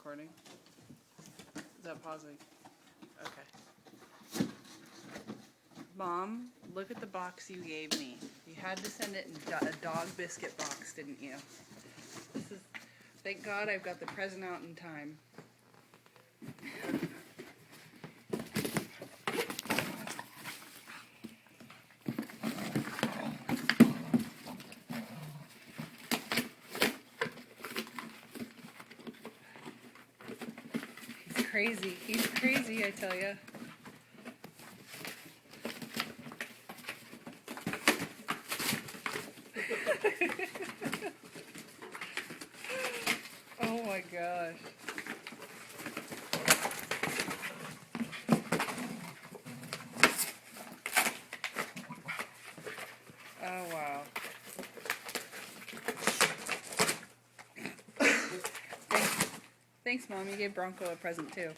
recording? Is that pausing? Okay. Mom, look at the box you gave me. You had to send it in a dog biscuit box, didn't you? This is. Thank God I've got the present out in time. He's crazy. He's crazy, I tell ya. Oh my gosh. Oh wow. Thanks, Mom. You gave Bronco a present too.